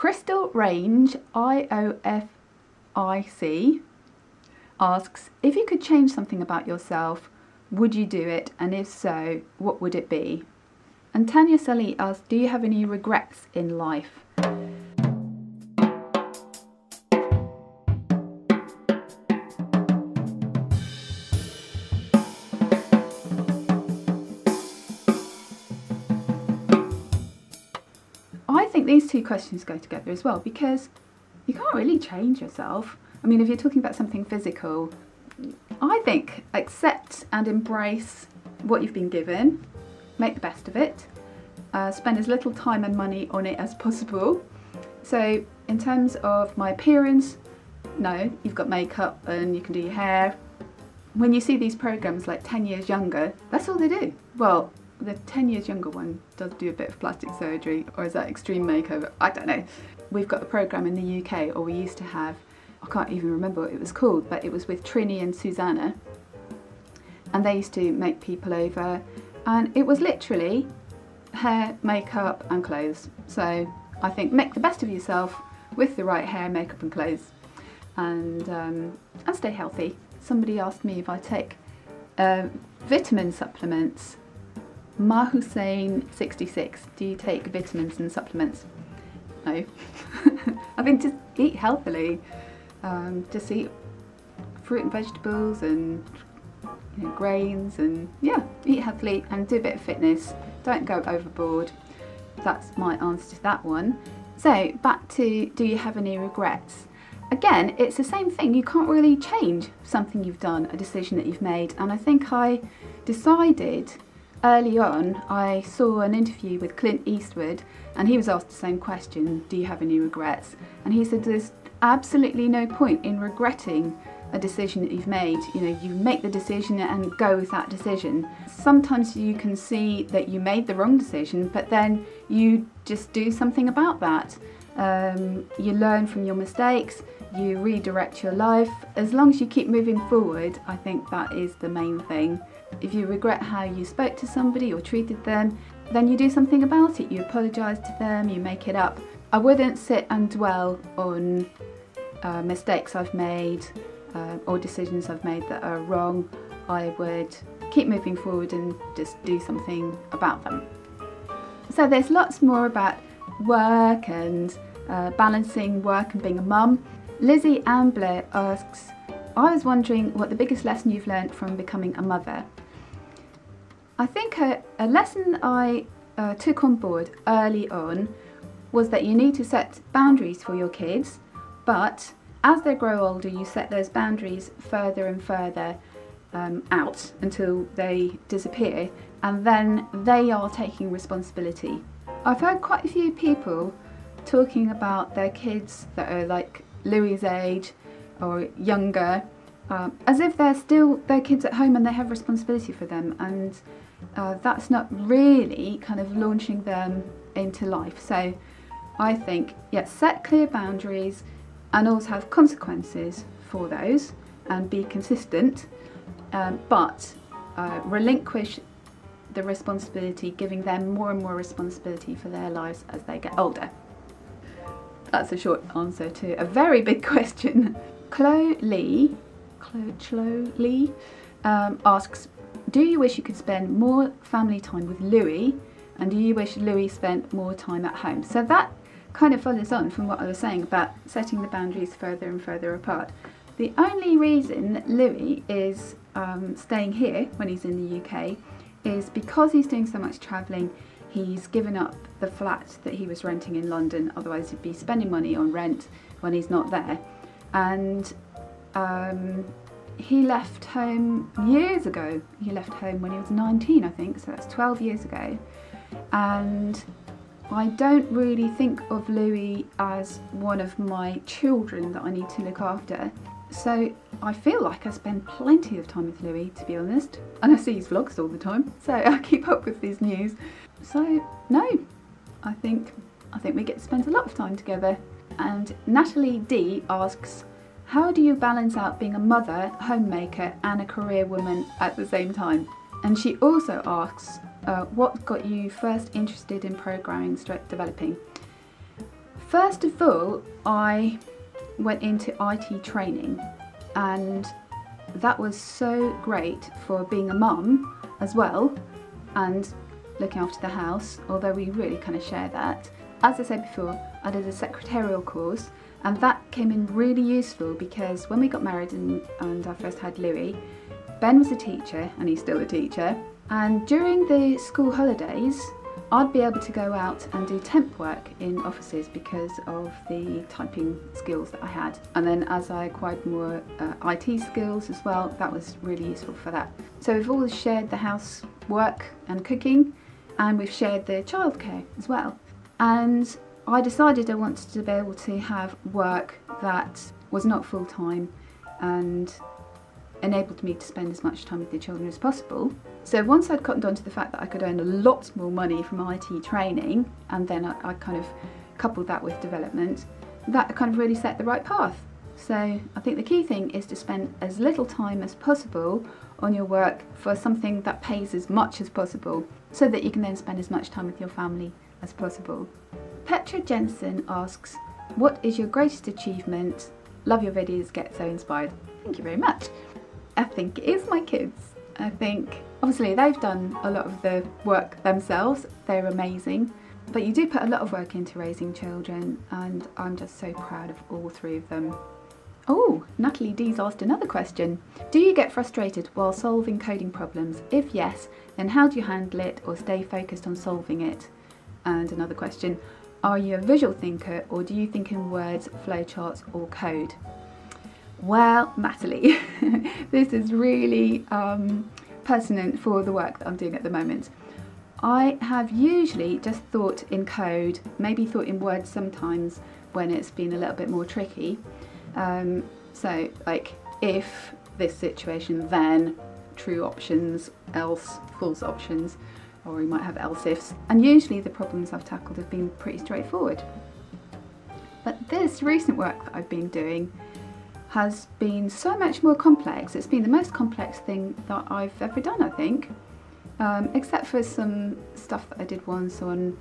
Crystal Range IOFIC asks, if you could change something about yourself, would you do it? And if so, what would it be? And Tanya Sully asks, do you have any regrets in life? I think these two questions go together as well, because you can't really change yourself. I mean, if you're talking about something physical, I think accept and embrace what you've been given, make the best of it, spend as little time and money on it as possible. So in terms of my appearance, no, you've got makeup and you can do your hair. When you see these programs like 10 years younger, that's all they do. Well, the 10 years younger one does do a bit of plastic surgery, or is that extreme makeover? I don't know. We've got a program in the UK, or we used to have, I can't even remember what it was called, but it was with Trini and Susanna, and they used to make people over, and it was literally hair, makeup and clothes. So I think make the best of yourself with the right hair, makeup and clothes, and stay healthy. Somebody asked me if I take vitamin supplements. Ma Hussein 66, do you take vitamins and supplements? No. I think just eat healthily. Just eat fruit and vegetables and grains, and yeah, eat healthily and do a bit of fitness. Don't go overboard. That's my answer to that one. So back to, do you have any regrets? Again, it's the same thing. You can't really change something you've done, a decision that you've made. And I think I decided early on, I saw an interview with Clint Eastwood, and he was asked the same question, do you have any regrets? And he said there's absolutely no point in regretting a decision that you've made. You make the decision and go with that decision. Sometimes you can see that you made the wrong decision, but then you just do something about that. You learn from your mistakes, you redirect your life. As long as you keep moving forward, I think that is the main thing. If you regret how you spoke to somebody or treated them, then you do something about it. You apologise to them, you make it up. I wouldn't sit and dwell on mistakes I've made or decisions I've made that are wrong. I would keep moving forward and just do something about them. So there's lots more about work and balancing work and being a mum. Lizzie Ambler asks, I was wondering what the biggest lesson you've learned from becoming a mother. I think a lesson I took on board early on was that you need to set boundaries for your kids, but as they grow older you set those boundaries further and further out until they disappear, and then they are taking responsibility. I've heard quite a few people talking about their kids that are like Louie's age or younger, as if they're still their kids at home and they have responsibility for them, and that's not really kind of launching them into life. So I think, yes, set clear boundaries and also have consequences for those and be consistent, but relinquish the responsibility, giving them more and more responsibility for their lives as they get older. That's a short answer to a very big question. Chloe Lee asks, do you wish you could spend more family time with Louie, and do you wish Louie spent more time at home? So that kind of follows on from what I was saying about setting the boundaries further and further apart. The only reason that Louie is staying here when he's in the UK is because he's doing so much travelling. He's given up the flat that he was renting in London, otherwise he'd be spending money on rent when he's not there. And he left home years ago. He left home when he was 19, I think, so that's 12 years ago. And I don't really think of Louie as one of my children that I need to look after. So I feel like I spend plenty of time with Louie, to be honest. And I see his vlogs all the time, so I keep up with his news. So no, I think we get to spend a lot of time together. And Natalie D asks, how do you balance out being a mother, homemaker and a career woman at the same time? And she also asks, what got you first interested in programming / developing? First of all, I went into IT training, and that was so great for being a mum as well and looking after the house, although we really kind of share that. As I said before, I did a secretarial course, and that came in really useful because when we got married and I first had Louis, Ben was a teacher, and he's still a teacher, and during the school holidays I'd be able to go out and do temp work in offices because of the typing skills that I had. And then as I acquired more IT skills as well, that was really useful for that. So we've always shared the housework and cooking, and we've shared the childcare as well. And I decided I wanted to be able to have work that was not full-time and enabled me to spend as much time with the children as possible. So once I'd cottoned on to the fact that I could earn a lot more money from IT training, and then I kind of coupled that with development, that kind of really set the right path. So I think the key thing is to spend as little time as possible on your work for something that pays as much as possible, so that you can then spend as much time with your family as possible. Petra Jensen asks, what is your greatest achievement? Love your videos, get so inspired. Thank you very much. I think it is my kids. I think obviously they've done a lot of the work themselves, they're amazing, but you do put a lot of work into raising children, and I'm just so proud of all three of them. Oh, Natalie D's asked another question. Do you get frustrated while solving coding problems? If yes, then how do you handle it or stay focused on solving it? And another question, are you a visual thinker or do you think in words, flowcharts or code? Well, Natalie, this is really pertinent for the work that I'm doing at the moment. I have usually just thought in code, maybe thought in words sometimes when it's been a little bit more tricky. So like, if this situation, then true options, else false options, or you might have else ifs. And usually the problems I've tackled have been pretty straightforward. But this recent work that I've been doing has been so much more complex. It's been the most complex thing that I've ever done, I think, except for some stuff that I did once on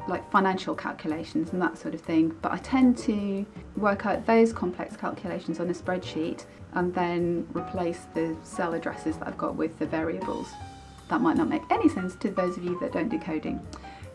like financial calculations and that sort of thing. But I tend to work out those complex calculations on a spreadsheet and then replace the cell addresses that I've got with the variables. That might not make any sense to those of you that don't do coding.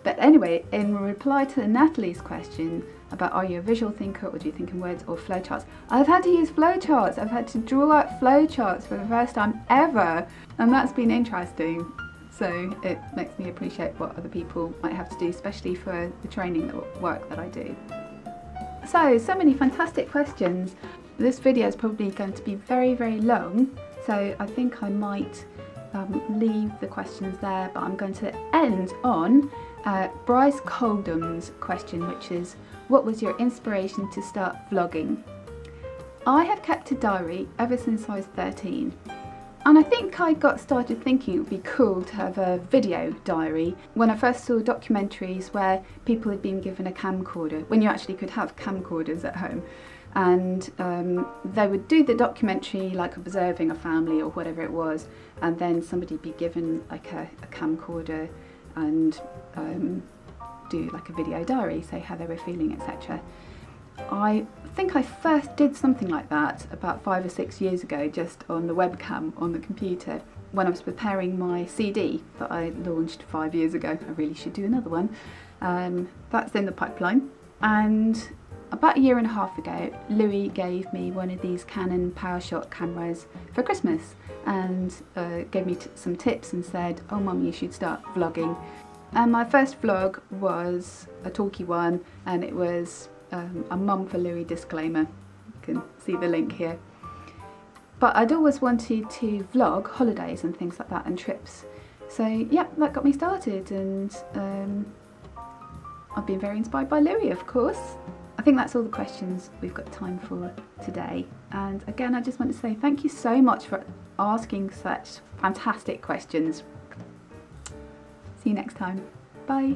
But anyway, in reply to Natalie's question about are you a visual thinker or do you think in words or flowcharts, I've had to use flowcharts. I've had to draw out flowcharts for the first time ever, and that's been interesting. So it makes me appreciate what other people might have to do, especially for the training work that I do. So many fantastic questions. This video is probably going to be very, very long, so I think I might leave the questions there, but I'm going to end on Bryce Coldham's question, which is, what was your inspiration to start vlogging? I have kept a diary ever since I was 13, and I think I got started thinking it would be cool to have a video diary when I first saw documentaries where people had been given a camcorder, when you actually could have camcorders at home. And they would do the documentary like observing a family or whatever it was, and then somebody would be given like a camcorder and do like a video diary, say how they were feeling, etc. I think I first did something like that about 5 or 6 years ago, just on the webcam on the computer, when I was preparing my CD that I launched 5 years ago. I really should do another one. That's in the pipeline. And about 1.5 years ago, Louis gave me one of these Canon PowerShot cameras for Christmas, and gave me some tips and said, oh mum, you should start vlogging. And my first vlog was a talky one, and it was a Mum for Louis disclaimer. You can see the link here. But I'd always wanted to vlog holidays and things like that, and trips. So yeah, that got me started, and I've been very inspired by Louis, of course. I think that's all the questions we've got time for today. And again, I just want to say thank you so much for asking such fantastic questions. See you next time. Bye.